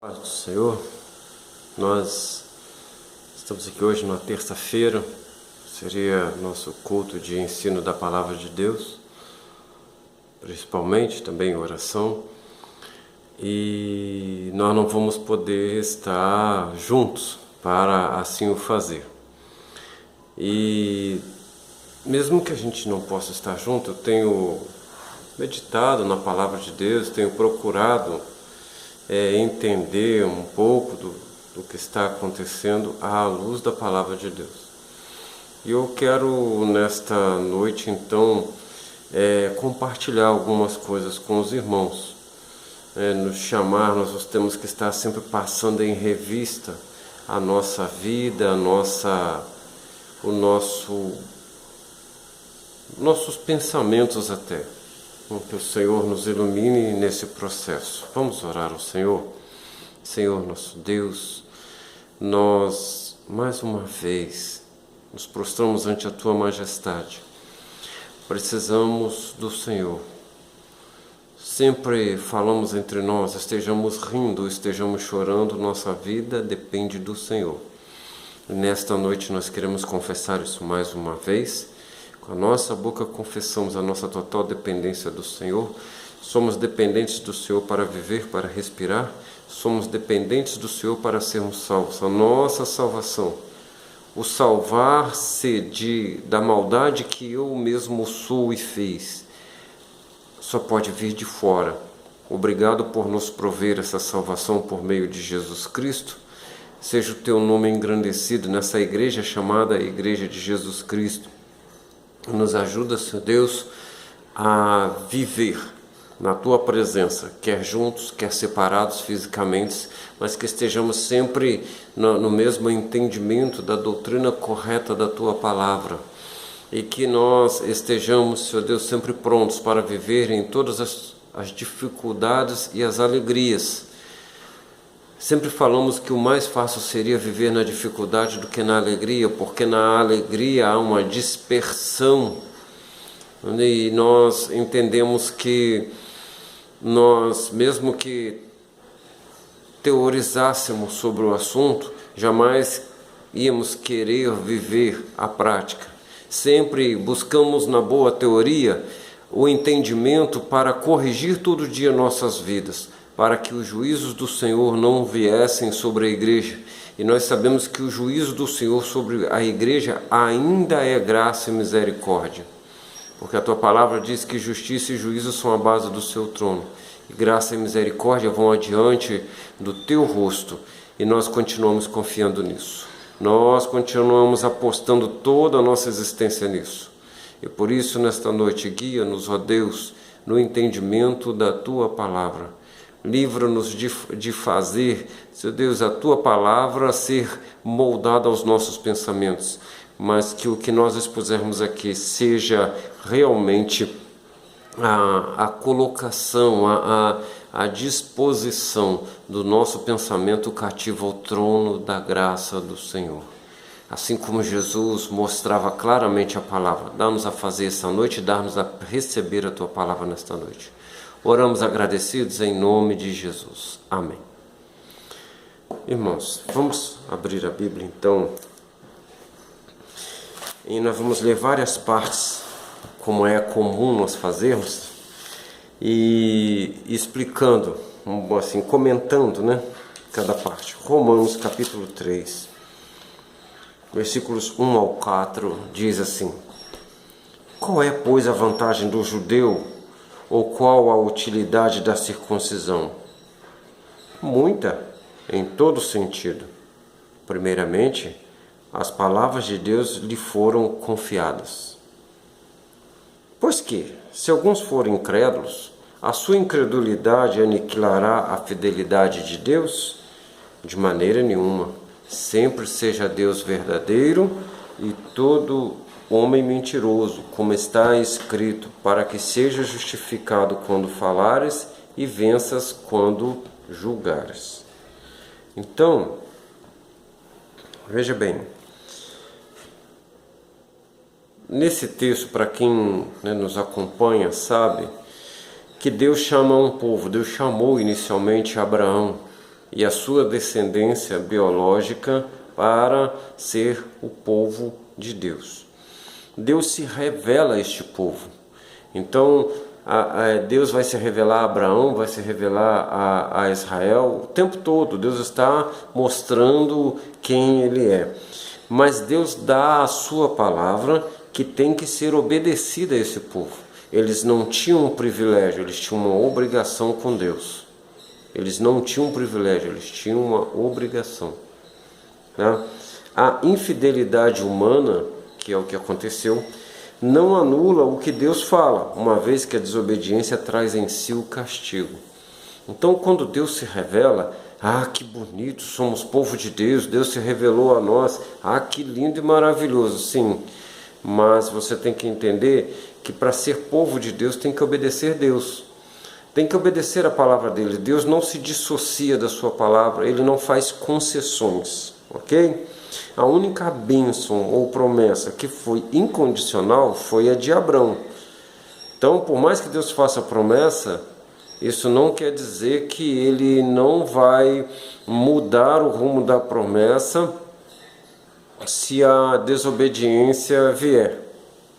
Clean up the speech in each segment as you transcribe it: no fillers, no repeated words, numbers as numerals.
Paz do Senhor, nós estamos aqui hoje na terça-feira, seria nosso culto de ensino da Palavra de Deus, principalmente também oração, e nós não vamos poder estar juntos para assim o fazer. E mesmo que a gente não possa estar junto, eu tenho meditado na Palavra de Deus, tenho procurado entender um pouco do que está acontecendo à luz da Palavra de Deus. E eu quero nesta noite então compartilhar algumas coisas com os irmãos, nos chamar. Nós temos que estar sempre passando em revista a nossa vida, nossos pensamentos até. Que o Senhor nos ilumine nesse processo. Vamos orar ao Senhor. Senhor nosso Deus, nós mais uma vez nos prostramos ante a Tua Majestade. Precisamos do Senhor. Sempre falamos entre nós, estejamos rindo, estejamos chorando, nossa vida depende do Senhor. E nesta noite nós queremos confessar isso mais uma vez. Com a nossa boca confessamos a nossa total dependência do Senhor. Somos dependentes do Senhor para viver, para respirar. Somos dependentes do Senhor para sermos salvos. A nossa salvação, o salvar-se da maldade que eu mesmo sou e fiz, só pode vir de fora. Obrigado por nos prover essa salvação por meio de Jesus Cristo. Seja o Teu nome engrandecido nessa igreja chamada Igreja de Jesus Cristo. Nos ajuda, Senhor Deus, a viver na Tua presença, quer juntos, quer separados fisicamente, mas que estejamos sempre no mesmo entendimento da doutrina correta da Tua palavra, e que nós estejamos, Senhor Deus, sempre prontos para viver em todas as dificuldades e as alegrias. Sempre falamos que o mais fácil seria viver na dificuldade do que na alegria, porque na alegria há uma dispersão. E nós entendemos que nós, mesmo que teorizássemos sobre o assunto, jamais íamos querer viver a prática. Sempre buscamos na boa teoria o entendimento para corrigir todo dia nossas vidas, para que os juízos do Senhor não viessem sobre a igreja. E nós sabemos que o juízo do Senhor sobre a igreja ainda é graça e misericórdia. Porque a Tua palavra diz que justiça e juízo são a base do Seu trono. E graça e misericórdia vão adiante do Teu rosto. E nós continuamos confiando nisso. Nós continuamos apostando toda a nossa existência nisso. E por isso, nesta noite, guia-nos, ó Deus, no entendimento da Tua palavra. Livra-nos de fazer, Senhor Deus, a Tua palavra ser moldada aos nossos pensamentos, mas que o que nós expusermos aqui seja realmente a colocação, a disposição do nosso pensamento cativo ao trono da graça do Senhor. Assim como Jesus mostrava claramente a palavra, dá-nos a fazer essa noite, dá-nos a receber a Tua palavra nesta noite. Oramos agradecidos em nome de Jesus. Amém. Irmãos, vamos abrir a Bíblia então. E nós vamos ler várias partes, como é comum nós fazermos, e explicando, assim, comentando, cada parte. Romanos capítulo 3, versículos 1 ao 4, diz assim: Qual é, pois, a vantagem do judeu? Ou qual a utilidade da circuncisão? Muita, em todo sentido. Primeiramente, as palavras de Deus lhe foram confiadas. Pois que, se alguns forem incrédulos, a sua incredulidade aniquilará a fidelidade de Deus? De maneira nenhuma. Sempre seja Deus verdadeiro e todo homem mentiroso, como está escrito, para que seja justificado quando falares e venças quando julgares. Então, veja bem, nesse texto, para quem nos acompanha, sabe que Deus chama um povo. Deus chamou inicialmente Abraão e a sua descendência biológica para ser o povo de Deus. Deus se revela a este povo. Então, Deus vai se revelar a Abraão, vai se revelar a Israel o tempo todo. Deus está mostrando quem Ele é. Mas Deus dá a sua palavra que tem que ser obedecida a esse povo. Eles não tinham um privilégio, eles tinham uma obrigação com Deus. Eles não tinham um privilégio, eles tinham uma obrigação. Tá? A infidelidade humana, que é o que aconteceu, não anula o que Deus fala, uma vez que a desobediência traz em si o castigo. Então, quando Deus se revela, que bonito, somos povo de Deus, Deus se revelou a nós, que lindo e maravilhoso, sim. Mas você tem que entender que para ser povo de Deus tem que obedecer Deus. Tem que obedecer a palavra dele. Deus não se dissocia da sua palavra, ele não faz concessões, ok? A única bênção ou promessa que foi incondicional foi a de Abrão. Então, por mais que Deus faça promessa, isso não quer dizer que ele não vai mudar o rumo da promessa se a desobediência vier.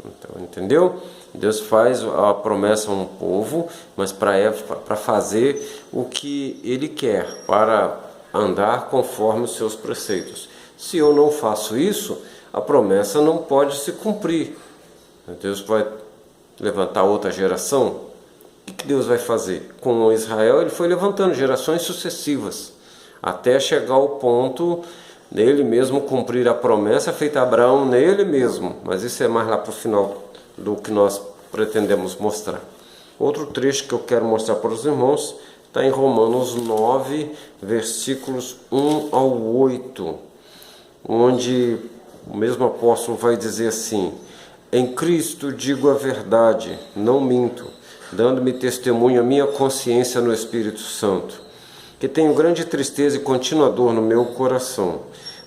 Então, entendeu? Deus faz a promessa a um povo, mas para fazer o que ele quer, para andar conforme os seus preceitos. Se eu não faço isso, a promessa não pode se cumprir. Deus vai levantar outra geração. O que Deus vai fazer? Com Israel, ele foi levantando gerações sucessivas, até chegar ao ponto dele mesmo cumprir a promessa feita a Abraão nele mesmo. Mas isso é mais lá para o final do que nós pretendemos mostrar. Outro trecho que eu quero mostrar para os irmãos está em Romanos 9, versículos 1 ao 8, onde o mesmo apóstolo vai dizer assim: em Cristo digo a verdade, não minto, dando-me testemunho a minha consciência no Espírito Santo, que tenho grande tristeza e contínua dor no meu coração,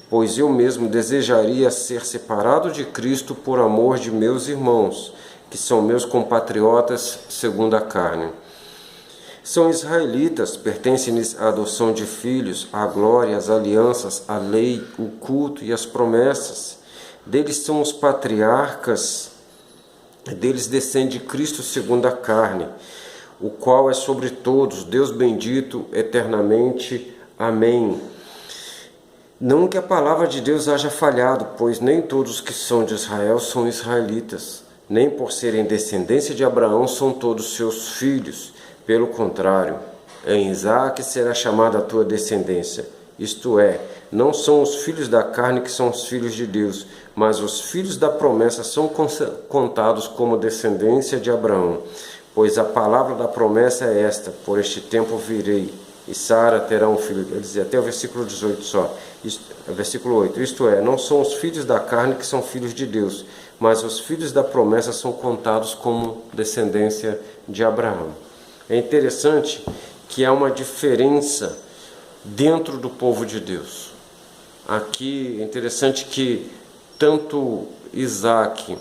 pois eu mesmo desejaria ser separado de Cristo por amor de meus irmãos, que são meus compatriotas segundo a carne. São israelitas, pertencem-lhes à adoção de filhos, à glória, às alianças, à lei, o culto e as promessas. Deles são os patriarcas, deles descende Cristo segundo a carne, o qual é sobre todos, Deus bendito eternamente. Amém. Não que a palavra de Deus haja falhado, pois nem todos que são de Israel são israelitas, nem por serem descendência de Abraão são todos seus filhos. Pelo contrário, em Isaque será chamada a tua descendência. Isto é, não são os filhos da carne que são os filhos de Deus, mas os filhos da promessa são contados como descendência de Abraão. Pois a palavra da promessa é esta: por este tempo virei, e Sara terá um filho. Ele diz até o versículo 18 só. Versículo 8. Isto é, não são os filhos da carne que são filhos de Deus, mas os filhos da promessa são contados como descendência de Abraão. É interessante que há uma diferença dentro do povo de Deus. Aqui é interessante que tanto Isaque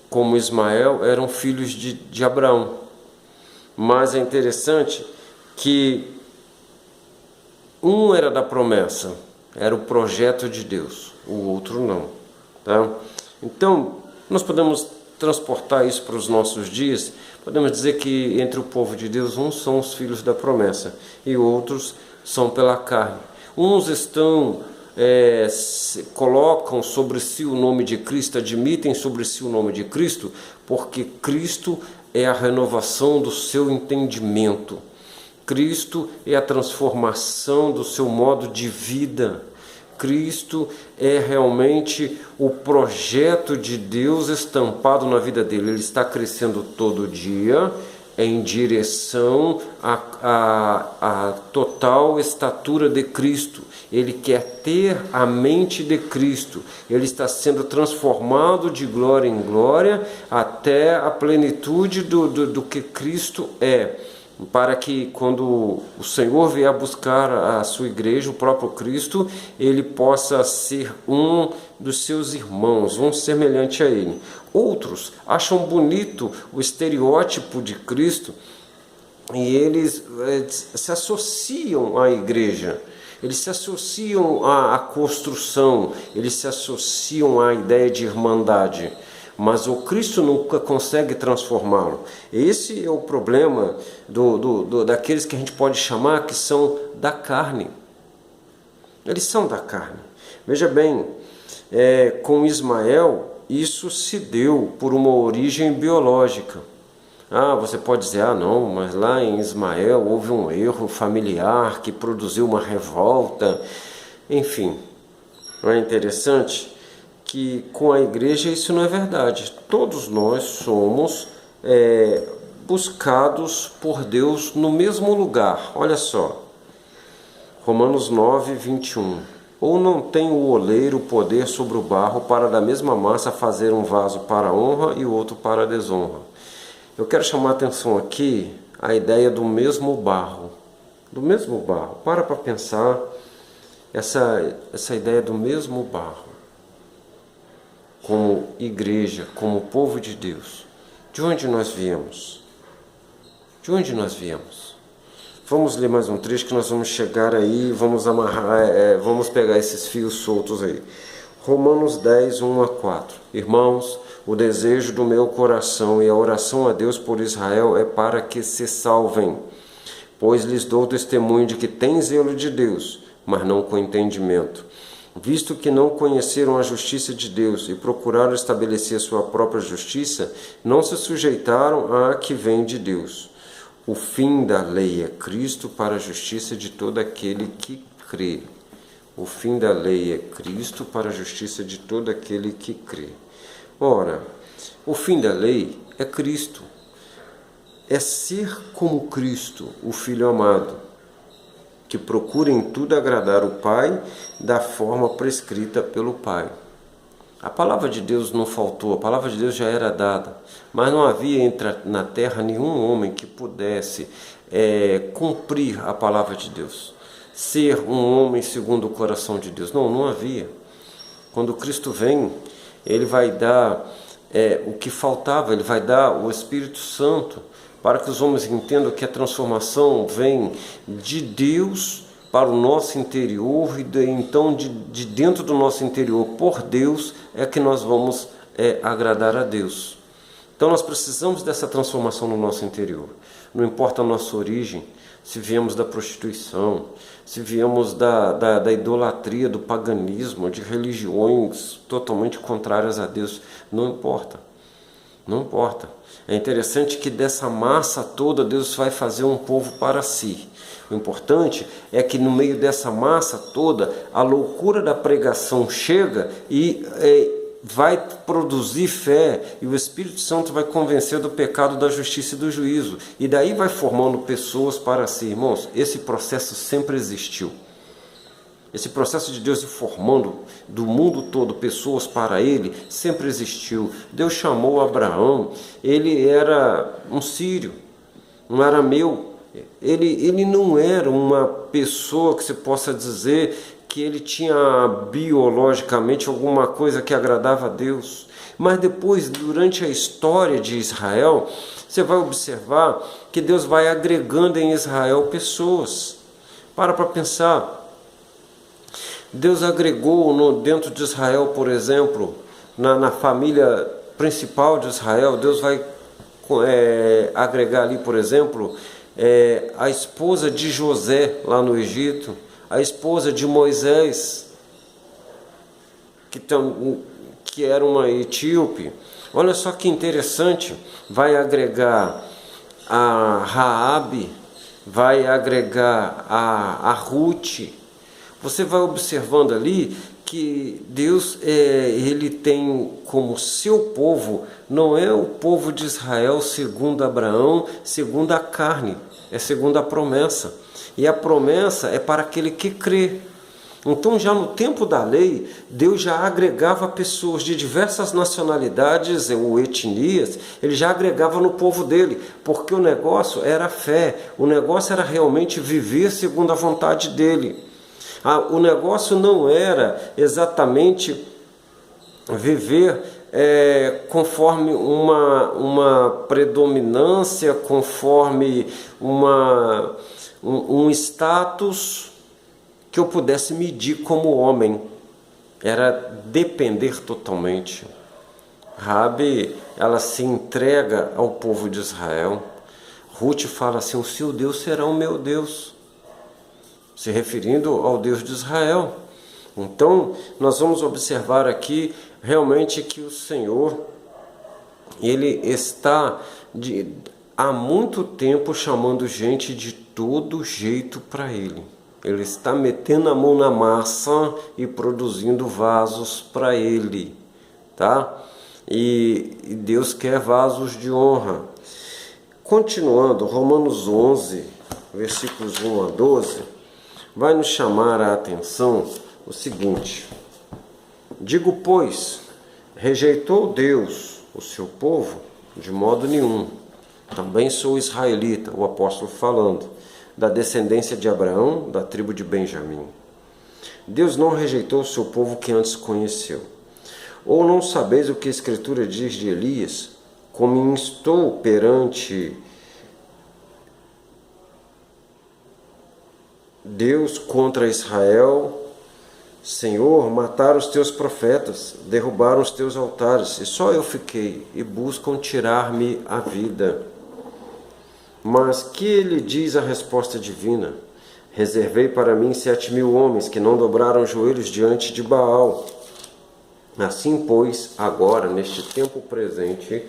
como Ismael eram filhos de Abraão. Mas é interessante que um era da promessa, era o projeto de Deus, o outro não. Tá? Então, nós podemos transportar isso para os nossos dias. Podemos dizer que entre o povo de Deus, uns são os filhos da promessa e outros são pela carne. Uns colocam sobre si o nome de Cristo, admitem sobre si o nome de Cristo, porque Cristo é a renovação do seu entendimento. Cristo é a transformação do seu modo de vida. Cristo é realmente o projeto de Deus estampado na vida dele. Ele está crescendo todo dia em direção à total estatura de Cristo. Ele quer ter a mente de Cristo. Ele está sendo transformado de glória em glória até a plenitude do que Cristo é. Para que quando o Senhor vier buscar a sua igreja, o próprio Cristo, ele possa ser um dos seus irmãos, um semelhante a ele. Outros acham bonito o estereótipo de Cristo e eles se associam à igreja, eles se associam à construção, eles se associam à ideia de irmandade, mas o Cristo nunca consegue transformá-lo. Esse é o problema daqueles que a gente pode chamar que são da carne. Eles são da carne. Veja bem, com Ismael, isso se deu por uma origem biológica. Você pode dizer, não, mas lá em Ismael houve um erro familiar que produziu uma revolta. Enfim, não é interessante que com a igreja isso não é verdade. Todos nós somos buscados por Deus no mesmo lugar. Olha só, Romanos 9, 21. Ou não tem o oleiro poder sobre o barro para da mesma massa fazer um vaso para a honra e outro para a desonra? Eu quero chamar a atenção aqui a ideia do mesmo barro. Do mesmo barro. Para pensar essa ideia do mesmo barro. Como igreja, como povo de Deus. De onde nós viemos? De onde nós viemos? Vamos ler mais um trecho que nós vamos chegar aí, vamos amarrar, vamos pegar esses fios soltos aí. Romanos 10, 1 a 4. Irmãos, o desejo do meu coração e a oração a Deus por Israel é para que se salvem, pois lhes dou testemunho de que têm zelo de Deus, mas não com entendimento. Visto que não conheceram a justiça de Deus e procuraram estabelecer sua própria justiça, não se sujeitaram à que vem de Deus. O fim da lei é Cristo para a justiça de todo aquele que crê. O fim da lei é Cristo para a justiça de todo aquele que crê. Ora, o fim da lei é Cristo. É ser como Cristo, o Filho amado, que procura em tudo agradar o Pai da forma prescrita pelo Pai. A palavra de Deus não faltou, a palavra de Deus já era dada, mas não havia na terra nenhum homem que pudesse cumprir a palavra de Deus, ser um homem segundo o coração de Deus. Não havia. Quando Cristo vem, Ele vai dar o que faltava, Ele vai dar o Espírito Santo, para que os homens entendam que a transformação vem de Deus para o nosso interior, e então de dentro do nosso interior, por Deus, é que nós vamos agradar a Deus. Então nós precisamos dessa transformação no nosso interior. Não importa a nossa origem, se viemos da prostituição, se viemos da idolatria, do paganismo, de religiões totalmente contrárias a Deus, não importa. Não importa. É interessante que dessa massa toda Deus vai fazer um povo para si. O importante é que no meio dessa massa toda a loucura da pregação chega e vai produzir fé, e o Espírito Santo vai convencer do pecado, da justiça e do juízo, e daí vai formando pessoas para si. Irmãos, esse processo sempre existiu. Esse processo de Deus ir formando do mundo todo pessoas para Ele sempre existiu. Deus chamou Abraão, ele era um sírio, um arameu. Ele não era uma pessoa que se possa dizer que ele tinha biologicamente alguma coisa que agradava a Deus. Mas depois, durante a história de Israel, você vai observar que Deus vai agregando em Israel pessoas. Para pensar. Deus agregou dentro de Israel, por exemplo, na família principal de Israel, Deus vai agregar ali, por exemplo, a esposa de José lá no Egito, a esposa de Moisés, que era uma etíope. Olha só que interessante, vai agregar a Raabe, vai agregar a Ruth. Você vai observando ali que Deus ele tem como seu povo, não é o povo de Israel segundo Abraão, segundo a carne, é segundo a promessa. E a promessa é para aquele que crê. Então já no tempo da lei, Deus já agregava pessoas de diversas nacionalidades ou etnias, ele já agregava no povo dele, porque o negócio era fé, o negócio era realmente viver segundo a vontade dele. O negócio não era exatamente viver conforme uma predominância, conforme um status que eu pudesse medir como homem. Era depender totalmente. Raabe, ela se entrega ao povo de Israel. Ruth fala assim: o seu Deus será o meu Deus, se referindo ao Deus de Israel. Então, nós vamos observar aqui realmente que o Senhor, Ele está há muito tempo chamando gente de todo jeito para Ele. Ele está metendo a mão na massa e produzindo vasos para Ele, tá? E Deus quer vasos de honra. Continuando, Romanos 11, versículos 1 a 12, vai nos chamar a atenção o seguinte: digo, pois, rejeitou Deus o seu povo? De modo nenhum. Também sou israelita, o apóstolo falando, da descendência de Abraão, da tribo de Benjamim. Deus não rejeitou o seu povo que antes conheceu. Ou não sabeis o que a Escritura diz de Elias, como instou perante Deus contra Israel: Senhor, mataram os teus profetas, derrubaram os teus altares, e só eu fiquei, e buscam tirar-me a vida. Mas que ele diz a resposta divina? Reservei para mim 7.000 homens que não dobraram joelhos diante de Baal. Assim, pois, agora, neste tempo presente,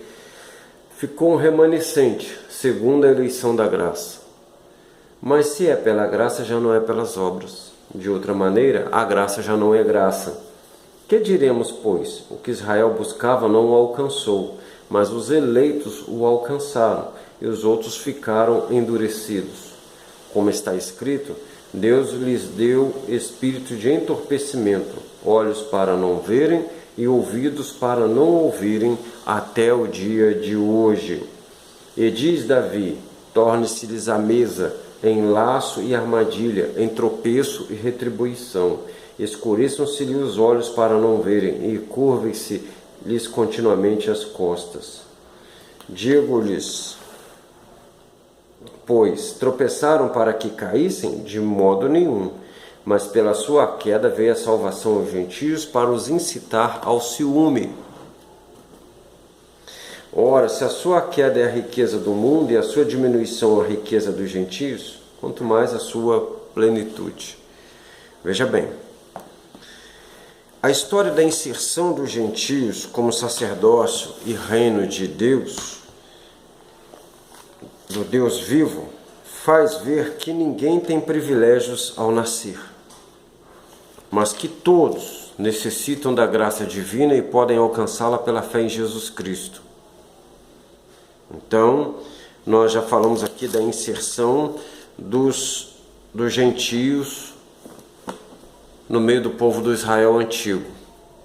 ficou um remanescente, segundo a eleição da graça. Mas se é pela graça, já não é pelas obras. De outra maneira, a graça já não é graça. Que diremos, pois? O que Israel buscava não o alcançou, mas os eleitos o alcançaram, e os outros ficaram endurecidos. Como está escrito, Deus lhes deu espírito de entorpecimento, olhos para não verem e ouvidos para não ouvirem, até o dia de hoje. E diz Davi: torne-se-lhes a mesa em laço e armadilha, em tropeço e retribuição. Escureçam-se-lhe os olhos para não verem, e curvem-se-lhes continuamente as costas. Digo-lhes, pois, tropeçaram para que caíssem? De modo nenhum. Mas pela sua queda veio a salvação aos gentios, para os incitar ao ciúme. Ora, se a sua queda é a riqueza do mundo e a sua diminuição a riqueza dos gentios, quanto mais a sua plenitude. Veja bem, a história da inserção dos gentios como sacerdócio e reino de Deus, do Deus vivo, faz ver que ninguém tem privilégios ao nascer, mas que todos necessitam da graça divina e podem alcançá-la pela fé em Jesus Cristo. Então, nós já falamos aqui da inserção dos gentios no meio do povo do Israel antigo,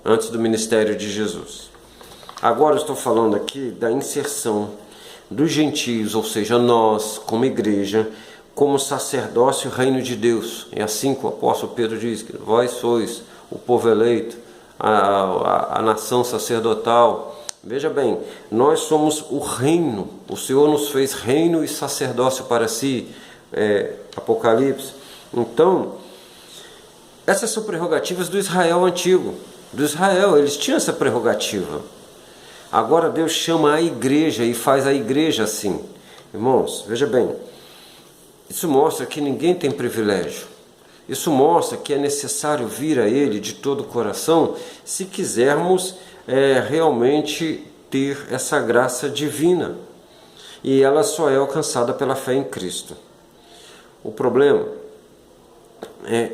antes do ministério de Jesus. Agora estou falando aqui da inserção dos gentios, ou seja, nós, como igreja, como sacerdócio e reino de Deus. É assim que o apóstolo Pedro diz, que vós sois o povo eleito, a nação sacerdotal. Veja bem, nós somos o reino, o Senhor nos fez reino e sacerdócio para si, Apocalipse. Então, essas são prerrogativas do Israel antigo, do Israel, eles tinham essa prerrogativa. Agora Deus chama a igreja e faz a igreja assim. Irmãos, veja bem, isso mostra que ninguém tem privilégio. Isso mostra que é necessário vir a Ele de todo o coração se quisermos realmente ter essa graça divina. E ela só é alcançada pela fé em Cristo. O problema é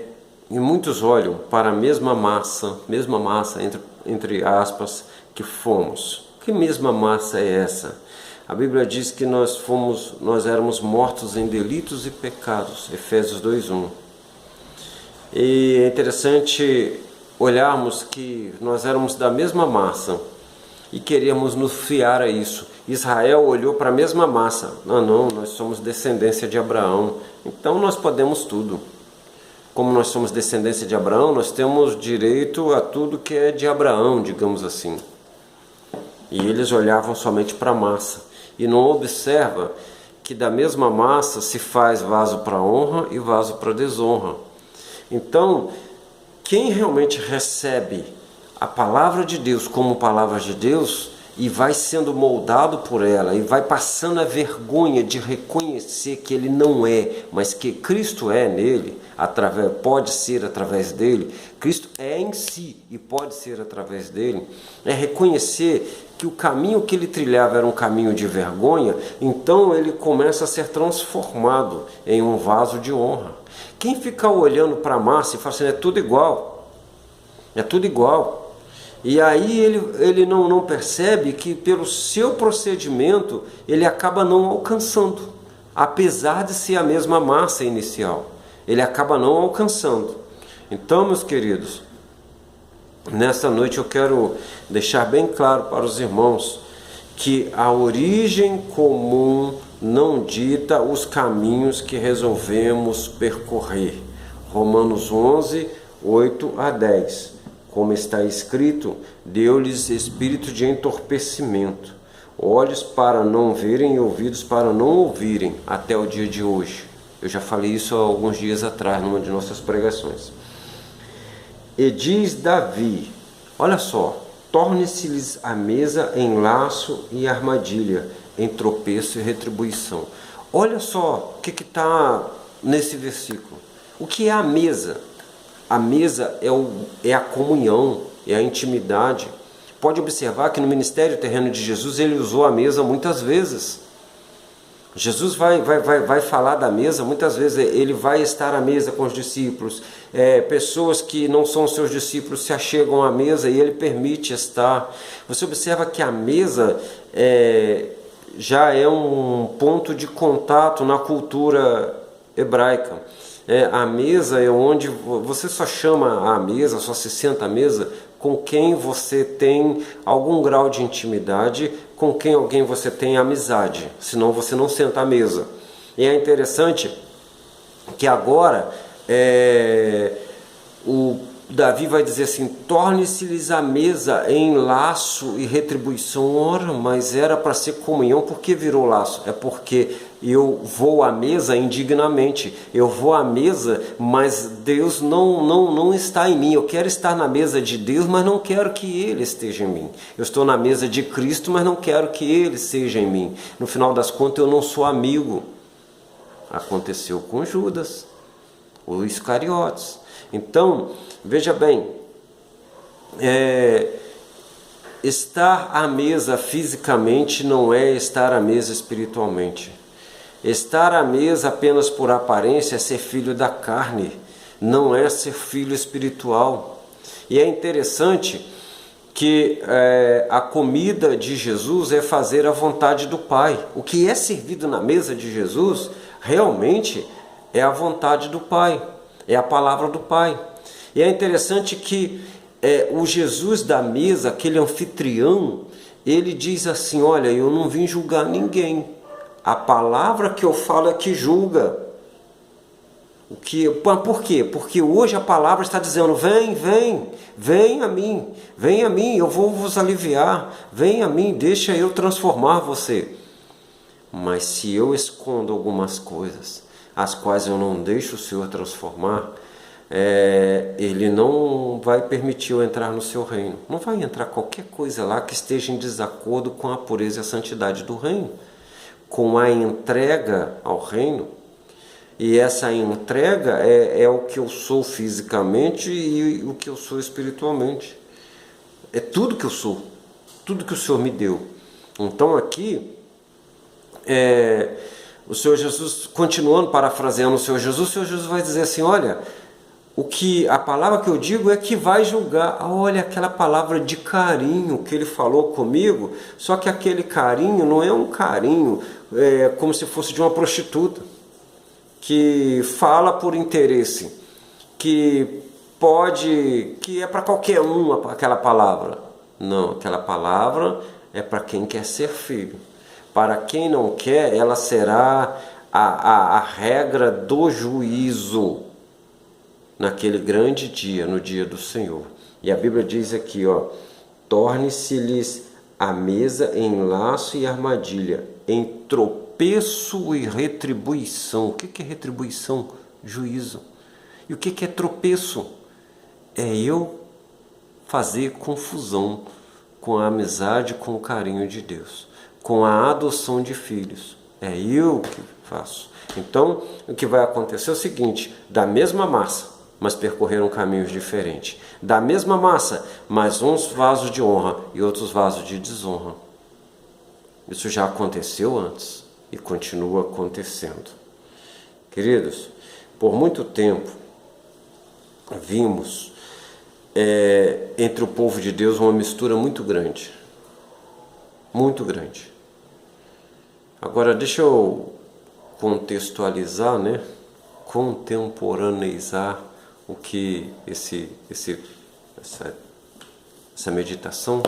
que muitos olham para a mesma massa entre aspas, que fomos. Que mesma massa é essa? A Bíblia diz que nós éramos mortos em delitos e pecados, Efésios 2:1. E é interessante olharmos que nós éramos da mesma massa e queríamos nos fiar a isso. Israel olhou para a mesma massa. Não, nós somos descendência de Abraão, então nós podemos tudo. Como nós somos descendência de Abraão, nós temos direito a tudo que é de Abraão, digamos assim. E eles olhavam somente para a massa e não observa que da mesma massa se faz vaso para honra e vaso para desonra. Então, quem realmente recebe a palavra de Deus como palavra de Deus e vai sendo moldado por ela e vai passando a vergonha de reconhecer que ele não é, mas que Cristo é nele, pode ser através dele, Cristo é em si e pode ser através dele, é reconhecer que o caminho que ele trilhava era um caminho de vergonha, então ele começa a ser transformado em um vaso de honra. Quem fica olhando para a massa e fala assim, é tudo igual, é tudo igual. E aí ele não percebe que pelo seu procedimento ele acaba não alcançando, apesar de ser a mesma massa inicial, ele acaba não alcançando. Então, meus queridos, nessa noite eu quero deixar bem claro para os irmãos que a origem comum não dita os caminhos que resolvemos percorrer. Romanos 11, 8 a 10. Como está escrito, deu-lhes espírito de entorpecimento, olhos para não verem e ouvidos para não ouvirem, até o dia de hoje. Eu já falei isso há alguns dias atrás, numa de nossas pregações. E diz Davi, olha só, torne-se-lhes a mesa em laço e armadilha, em tropeço e retribuição. Olha só o que está nesse versículo. O que é a mesa? A mesa é a comunhão, é a intimidade. Pode observar que no ministério terreno de Jesus ele usou a mesa muitas vezes. Jesus vai falar da mesa muitas vezes, ele vai estar à mesa com os discípulos. Pessoas que não são seus discípulos se achegam à mesa e ele permite estar. Você observa que a mesa já é um ponto de contato na cultura hebraica. A mesa é onde você só chama a mesa, só se senta à mesa com quem você tem algum grau de intimidade, com quem alguém você tem amizade, senão você não senta à mesa. E é interessante que agora o Davi vai dizer assim, torne-se-lhes a mesa em laço e retribuição. Ora, mas era para ser comunhão, por que virou laço? É porque eu vou à mesa indignamente, eu vou à mesa, mas Deus não está em mim. Eu quero estar na mesa de Deus, mas não quero que Ele esteja em mim. Eu estou na mesa de Cristo, mas não quero que Ele seja em mim. No final das contas, eu não sou amigo. Aconteceu com Judas, os Iscariotes. Então, veja bem, estar à mesa fisicamente não é estar à mesa espiritualmente. Estar à mesa apenas por aparência é ser filho da carne, não é ser filho espiritual. E é interessante que a comida de Jesus é fazer a vontade do Pai. O que é servido na mesa de Jesus realmente é a vontade do Pai, é a palavra do Pai. E é interessante que o Jesus da mesa, aquele anfitrião, ele diz assim, olha, eu não vim julgar ninguém. A palavra que eu falo é que julga. Por quê? Porque hoje a palavra está dizendo, vem a mim, eu vou vos aliviar, vem a mim, deixa eu transformar você. Mas se eu escondo algumas coisas, as quais eu não deixo o Senhor transformar, Ele não vai permitir eu entrar no seu reino. Não vai entrar qualquer coisa lá que esteja em desacordo com a pureza e a santidade do reino, com a entrega ao reino. E essa entrega é o que eu sou fisicamente e o que eu sou espiritualmente. É tudo que eu sou, tudo que o Senhor me deu. Então aqui, o Senhor Jesus, continuando parafraseando o Senhor Jesus vai dizer assim, olha, a palavra que eu digo é que vai julgar. Olha aquela palavra de carinho que ele falou comigo, só que aquele carinho não é um carinho como se fosse de uma prostituta, que fala por interesse, que é para qualquer um aquela palavra. Não, aquela palavra é para quem quer ser filho. Para quem não quer, ela será a regra do juízo naquele grande dia, no dia do Senhor. E a Bíblia diz aqui, torne-se-lhes a mesa em laço e armadilha, em tropeço e retribuição. O que é retribuição? Juízo. E o que é tropeço? É eu fazer confusão com a amizade, com o carinho de Deus, com a adoção de filhos. É eu que faço. Então, o que vai acontecer é o seguinte: da mesma massa, mas percorreram caminhos diferentes. Da mesma massa, mas uns vasos de honra e outros vasos de desonra. Isso já aconteceu antes e continua acontecendo. Queridos, por muito tempo vimos entre o povo de Deus uma mistura muito grande. Muito grande. Agora deixa eu contextualizar, contemporaneizar o que essa meditação.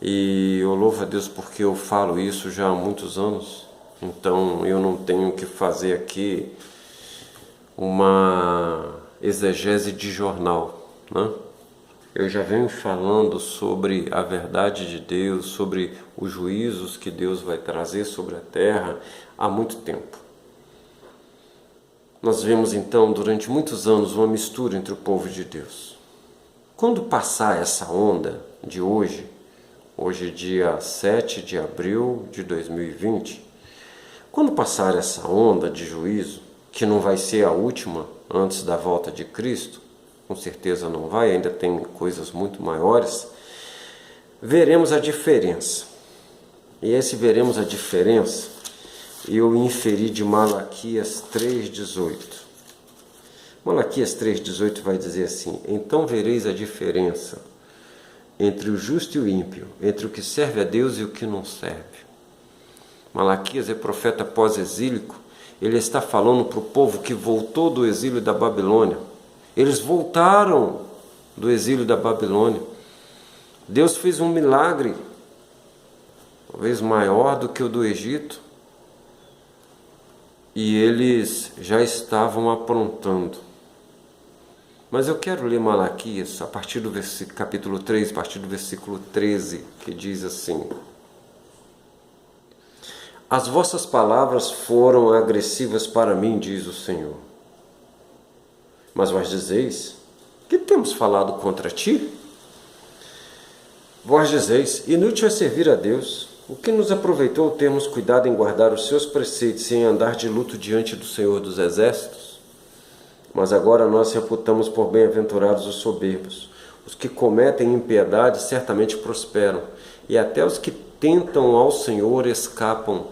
E eu louvo a Deus porque eu falo isso já há muitos anos. Então eu não tenho que fazer aqui uma exegese de jornal, né? Eu já venho falando sobre a verdade de Deus, sobre os juízos que Deus vai trazer sobre a terra há muito tempo. Nós vemos então durante muitos anos uma mistura entre o povo de Deus. Quando passar essa onda de hoje dia 7 de abril de 2020, quando passar essa onda de juízo, que não vai ser a última antes da volta de Cristo, com certeza não vai, ainda tem coisas muito maiores, veremos a diferença. E esse veremos a diferença, eu inferi de Malaquias 3,18. Malaquias 3,18 vai dizer assim: então vereis a diferença entre o justo e o ímpio, entre o que serve a Deus e o que não serve. Malaquias é profeta pós-exílico, ele está falando para o povo que voltou do exílio da Babilônia. Eles voltaram do exílio da Babilônia. Deus fez um milagre, talvez maior do que o do Egito, e eles já estavam aprontando. Mas eu quero ler Malaquias a partir do capítulo 3, a partir do versículo 13, que diz assim: as vossas palavras foram agressivas para mim, diz o Senhor. Mas vós dizeis: que temos falado contra ti? Vós dizeis: inútil é servir a Deus. O que nos aproveitou termos cuidado em guardar os seus preceitos e em andar de luto diante do Senhor dos Exércitos? Mas agora nós reputamos por bem-aventurados os soberbos. Os que cometem impiedade certamente prosperam, e até os que tentam ao Senhor escapam.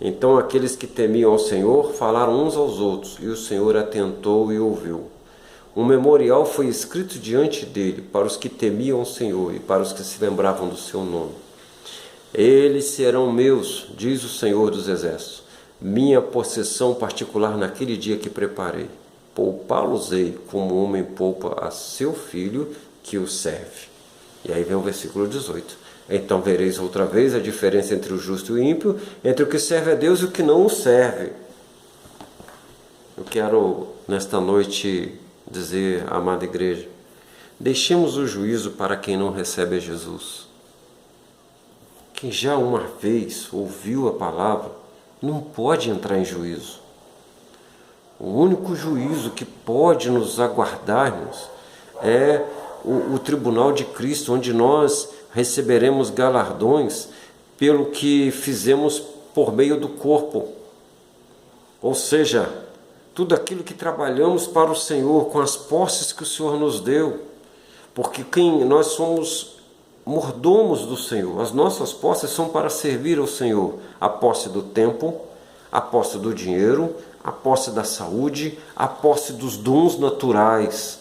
Então aqueles que temiam ao Senhor falaram uns aos outros, e o Senhor atentou e ouviu. Um memorial foi escrito diante dele para os que temiam o Senhor e para os que se lembravam do seu nome. Eles serão meus, diz o Senhor dos Exércitos, minha possessão particular naquele dia que preparei. Poupá-los-ei como o homem poupa a seu filho que o serve. E aí vem o versículo 18. Então vereis outra vez a diferença entre o justo e o ímpio, entre o que serve a Deus e o que não o serve. Eu quero, nesta noite, dizer, amada igreja, deixemos o juízo para quem não recebe a Jesus. Quem já uma vez ouviu a palavra, não pode entrar em juízo. O único juízo que pode nos aguardar-nos é o tribunal de Cristo, onde nós receberemos galardões pelo que fizemos por meio do corpo. Ou seja, tudo aquilo que trabalhamos para o Senhor, com as posses que o Senhor nos deu. Porque nós somos mordomos do Senhor. As nossas posses são para servir ao Senhor. A posse do tempo, a posse do dinheiro, a posse da saúde, a posse dos dons naturais.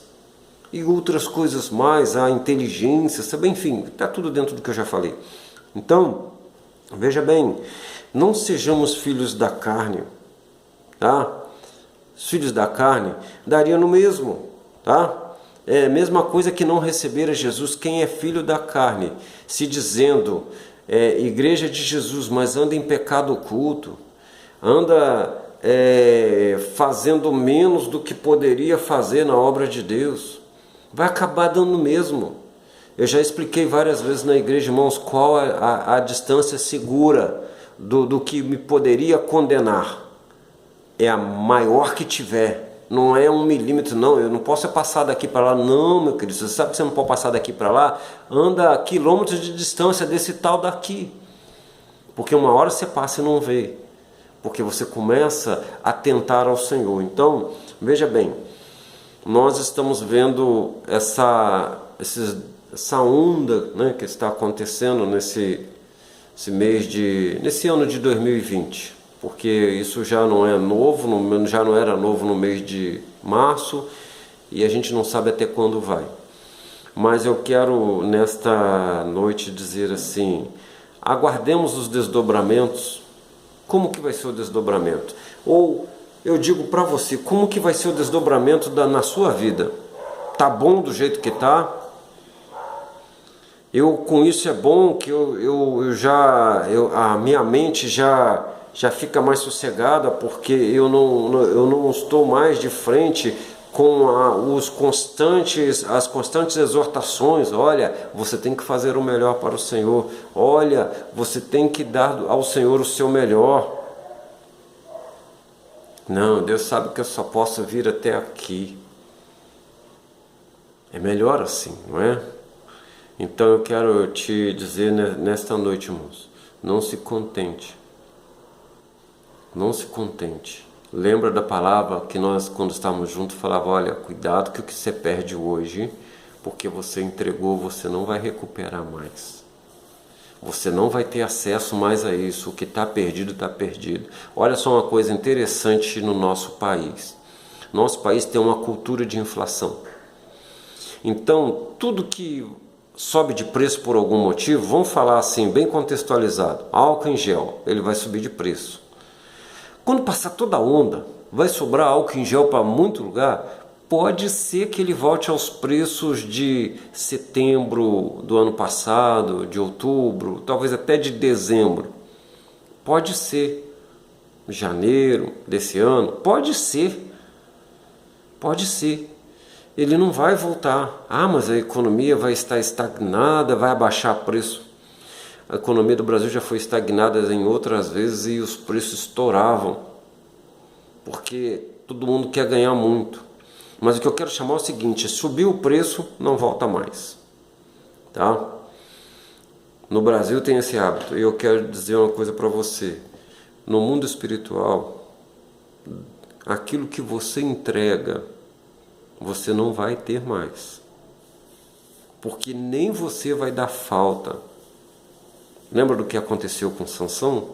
E outras coisas mais, a inteligência, sabe? Enfim, está tudo dentro do que eu já falei. Então, veja bem, não sejamos filhos da carne, tá? Os filhos da carne daria no mesmo, tá? É a mesma coisa que não receber a Jesus. Quem é filho da carne, se dizendo igreja de Jesus, mas anda em pecado oculto, anda fazendo menos do que poderia fazer na obra de Deus, vai acabar dando mesmo. Eu já expliquei várias vezes na igreja, irmãos, qual é a distância segura do que me poderia condenar. É a maior que tiver. Não é 1 milímetro, não. Eu não posso passar daqui para lá. Não, meu querido. Você sabe que você não pode passar daqui para lá? Anda quilômetros de distância desse tal daqui. Porque uma hora você passa e não vê. Porque você começa a tentar ao Senhor. Então, veja bem. Nós estamos vendo essa onda, né, que está acontecendo nesse ano de 2020, porque isso já não é novo, já não era novo no mês de março e a gente não sabe até quando vai. Mas eu quero nesta noite dizer assim: aguardemos os desdobramentos. Como que vai ser o desdobramento? Ou eu digo para você, como que vai ser o desdobramento na sua vida? Tá bom do jeito que tá? Com isso é bom que a minha mente já fica mais sossegada, porque eu não estou mais de frente com as constantes exortações. Olha, você tem que fazer o melhor para o Senhor. Olha, você tem que dar ao Senhor o seu melhor. Não, Deus sabe que eu só posso vir até aqui. É melhor assim, não é? Então eu quero te dizer nesta noite, irmãos, não se contente. Não se contente. Lembra da palavra que nós, quando estávamos juntos, falava: olha, cuidado que o que você perde hoje, porque você entregou, você não vai recuperar mais. Você não vai ter acesso mais a isso. O que está perdido, está perdido. Olha só uma coisa interessante no nosso país. Nosso país tem uma cultura de inflação. Então, tudo que sobe de preço por algum motivo, vamos falar assim, bem contextualizado, álcool em gel, ele vai subir de preço. Quando passar toda a onda, vai sobrar álcool em gel para muito lugar, pode ser que ele volte aos preços de setembro do ano passado, de outubro, talvez até de dezembro. Pode ser janeiro desse ano, pode ser. Ele não vai voltar. Ah, mas a economia vai estar estagnada, vai abaixar o preço. A economia do Brasil já foi estagnada em outras vezes e os preços estouravam, porque todo mundo quer ganhar muito. Mas o que eu quero chamar é o seguinte: subiu o preço, não volta mais. Tá? No Brasil tem esse hábito. E eu quero dizer uma coisa para você. No mundo espiritual, aquilo que você entrega, você não vai ter mais, porque nem você vai dar falta. Lembra do que aconteceu com Sansão?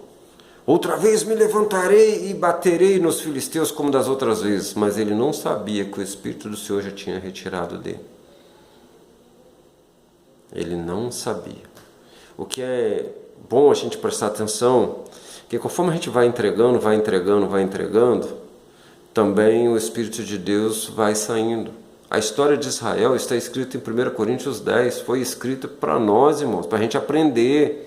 Outra vez me levantarei e baterei nos filisteus como das outras vezes. Mas ele não sabia que o Espírito do Senhor já tinha retirado dele. Ele não sabia. O que é bom a gente prestar atenção, que conforme a gente vai entregando, também o Espírito de Deus vai saindo. A história de Israel está escrita em 1 Coríntios 10, foi escrita para nós, irmãos, para a gente aprender.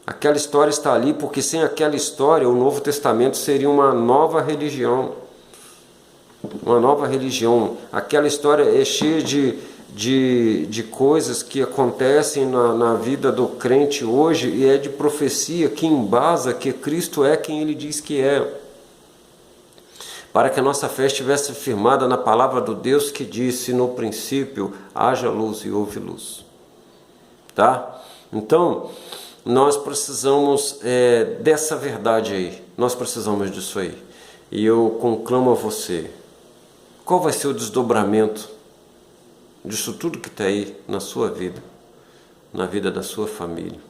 Aquela história está ali porque sem aquela história o Novo Testamento seria uma nova religião. Uma nova religião. Aquela história é cheia de coisas que acontecem na vida do crente hoje, e é de profecia que embasa que Cristo é quem Ele diz que é. Para que a nossa fé estivesse firmada na palavra do Deus que disse: no princípio haja luz e houve luz. Tá? Então, nós precisamos dessa verdade aí. Nós precisamos disso aí. E eu conclamo a você: qual vai ser o desdobramento disso tudo que está aí na sua vida, na vida da sua família,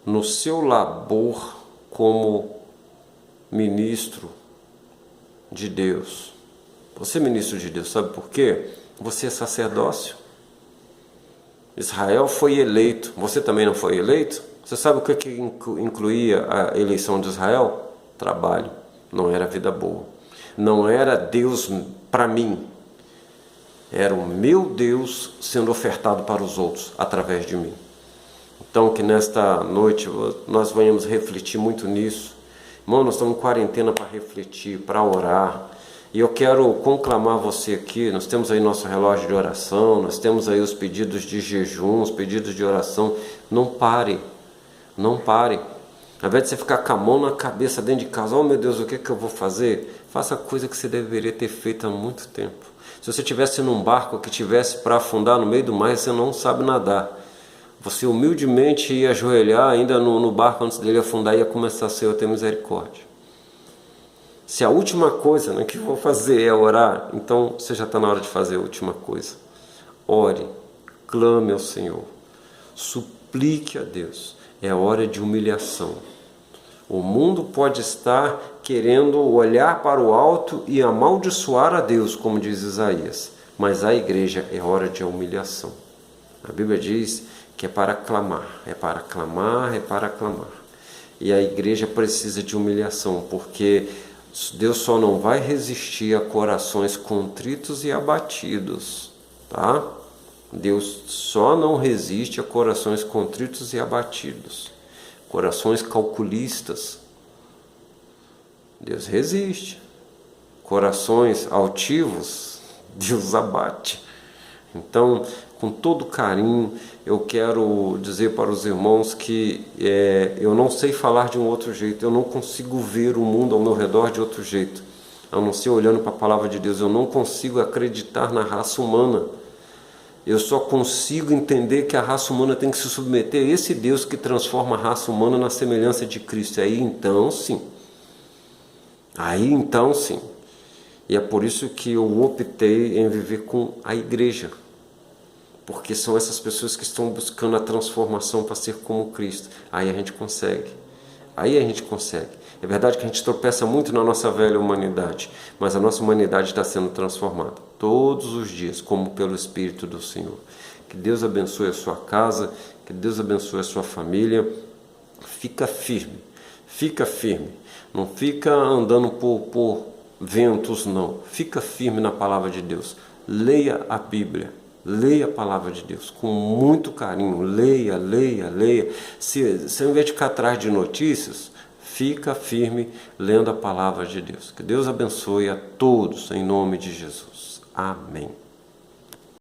no seu labor como ministro de Deus? Você é ministro de Deus, sabe por quê? Você é sacerdócio. Israel foi eleito, você também não foi eleito? Você sabe o que incluía a eleição de Israel? Trabalho, não era vida boa. Não era Deus para mim, era o meu Deus sendo ofertado para os outros através de mim. Então que nesta noite nós venhamos refletir muito nisso. Irmão, nós estamos em quarentena para refletir, para orar. E eu quero conclamar você aqui, nós temos aí nosso relógio de oração, nós temos aí os pedidos de jejum, os pedidos de oração. Não pare, não pare. Ao invés de você ficar com a mão na cabeça dentro de casa, oh meu Deus, o que é que eu vou fazer? Faça a coisa que você deveria ter feito há muito tempo. Se você estivesse num barco que estivesse para afundar no meio do mar, você não sabe nadar. Você humildemente ia ajoelhar ainda no barco antes dele afundar e ia começar a Senhor, ter misericórdia. Se a última coisa que eu vou fazer é orar, então você já está na hora de fazer a última coisa. Ore, clame ao Senhor, suplique a Deus. É hora de humilhação. O mundo pode estar querendo olhar para o alto e amaldiçoar a Deus, como diz Isaías, mas a igreja é hora de humilhação. A Bíblia diz que é para clamar, é para clamar, é para clamar. E a igreja precisa de humilhação, porque Deus só não vai resistir a corações contritos e abatidos, tá? Deus só não resiste a corações contritos e abatidos, corações calculistas. Deus resiste. Corações altivos, Deus abate. Então, com todo carinho, eu quero dizer para os irmãos que eu não sei falar de um outro jeito, eu não consigo ver o mundo ao meu redor de outro jeito, a não ser olhando para a palavra de Deus. Eu não consigo acreditar na raça humana. Eu só consigo entender que a raça humana tem que se submeter a esse Deus que transforma a raça humana na semelhança de Cristo. Aí então sim. E é por isso que eu optei em viver com a igreja. Porque são essas pessoas que estão buscando a transformação para ser como Cristo. Aí a gente consegue. É verdade que a gente tropeça muito na nossa velha humanidade, mas a nossa humanidade está sendo transformada todos os dias, como pelo Espírito do Senhor. Que Deus abençoe a sua casa, que Deus abençoe a sua família. Fica firme. Não fica andando por ventos, não. Fica firme na palavra de Deus. Leia a Bíblia. Leia a palavra de Deus com muito carinho. Leia. Se ao invés de ficar atrás de notícias, fica firme lendo a palavra de Deus. Que Deus abençoe a todos em nome de Jesus. Amém.